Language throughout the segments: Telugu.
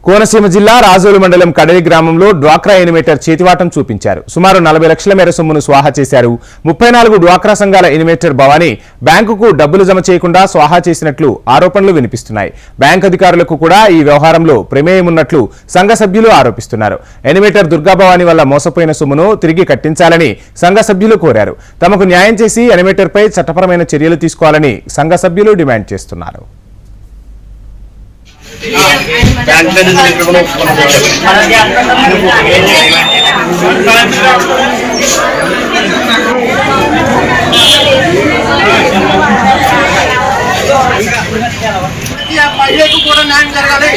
కోనసీమ జిల్లా రాజోలు మండలం కడలి గ్రామంలో డ్వాక్రా ఎనిమేటర్ చేతివాటం చూపించారు. సుమారు 40 లక్షల మేర సొమ్మును స్వాహా చేశారు. 34 డ్వాక్రా సంఘాల ఎనిమేటర్ భవానీ బ్యాంకుకు డబ్బులు జమ చేయకుండా స్వాహా చేసినట్లు ఆరోపణలు వినిపిస్తున్నాయి. బ్యాంక్ అధికారులకు కూడా ఈ వ్యవహారంలో ప్రమేయం ఉన్నట్లు సంఘ సభ్యులు ఆరోపిస్తున్నారు. ఎనిమేటర్ దుర్గా భవానీ వల్ల మోసపోయిన సొమ్మును తిరిగి కట్టించాలని సంఘ సభ్యులు కోరారు. తమకు న్యాయం చేసి ఎనిమేటర్పై చట్టపరమైన చర్యలు తీసుకోవాలని సంఘ సభ్యులు డిమాండ్ చేస్తున్నారు. కూడా న్యాయం జరగాలి.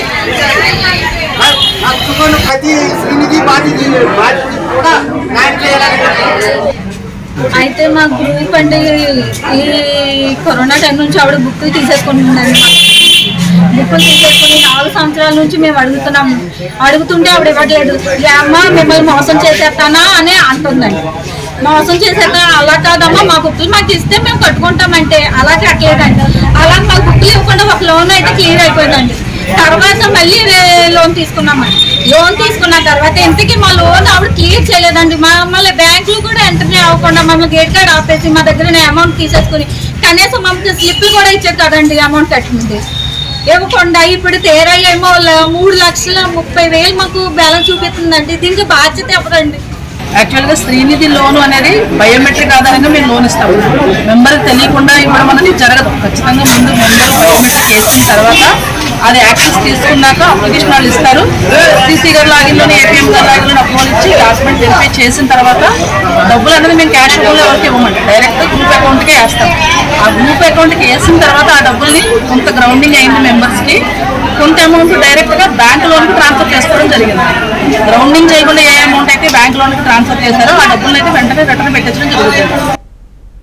ప్రతి శ్రీనిధి బాధ్యత కూడా న్యాయం చేయాలని. అయితే మా గ్రూప్ అంటే ఈ కరోనా టైం నుంచి ఆవిడ బుక్కులు తీసేసుకుంటుందండి. బుక్కులు తీసేసుకుని 4 సంవత్సరాల నుంచి మేము అడుగుతుంటే ఆవిడ ఇవ్వట్లేదు. అమ్మ మిమ్మల్ని మోసం చేసేస్తానా అని అంటుందండి. మోసం చేసేస్తా అలా కాదమ్మా, మా బుక్కులు మాకు ఇస్తే మేము కట్టుకుంటామంటే అలా కట్టలేదండి. అలా మా బుక్కులు ఇవ్వకుండా ఒక లోన్ అయితే క్లియర్ అయిపోయిందండి. తర్వాత మళ్ళీ లోన్ తీసుకున్నామండి. లోన్ తీసుకున్న తర్వాత ఇంతకీ మా లోన్ ఆవిడ క్లియర్ చేయలేదండి. మమ్మల్ని బ్యాంకులు కూడా ఎంట్రీ అవ్వకుండా మమ్మల్ని గేట్ కార్డ్ ఆపేసి మా దగ్గర అమౌంట్ తీసేసుకుని కనీసం మమ్మల్ని స్లిప్లు కూడా ఇచ్చారు కదండి అమౌంట్ కట్టింది ఇవ్వకుండా. ఇప్పుడు తేరా ఏమో 3,30,000 మాకు బ్యాలెన్స్ చూపిస్తుందండి. దీనికి బాధ్యత ఎవరండి? యాక్చువల్గా శ్రీనిధి లోన్ అనేది బయోమెట్రిక్ ఆధారంగా మేము లోన్ ఇస్తాము. మెంబర్కి తెలియకుండా ఇవ్వడం అనేది జరగదు. ఖచ్చితంగా ముందు మెంబర్ బయోమెట్రిక్ వేసిన తర్వాత అది యాక్సెస్ తీసుకున్నాక అప్లికేషన్ వాళ్ళు ఇస్తారు. సీసీ గారు లాగిన్లోనే ఏపీఎం గారు లాగిన్లో అప్రూవల్ ఇచ్చి డాక్యుమెంట్ వెరిఫై చేసిన తర్వాత డబ్బులు అనేది మేము క్యాష్ రూపంలో ఎవరికి ఇవ్వమండి, డైరెక్ట్గా గ్రూప్ అకౌంట్కే వేస్తాం. ఆ గ్రూప్ అకౌంట్కి వేసిన తర్వాత ఆ డబ్బుల్ని కొంత గ్రౌండింగ్ అయింది మెంబర్స్కి, కొంత అమౌంట్ డైరెక్ట్గా బ్యాంక్ లోన్కి ట్రాన్స్ఫర్ చేసుకోవడం జరిగింది. గ్రౌండింగ్ చేయకుండా ఏ అమౌంట్ అయితే బ్యాంక్ లోన్కి ట్రాన్స్ఫర్ చేశారో ఆ డబ్బులను అయితే వెంటనే రిటర్న్ పెట్టించడం జరుగుతుంది.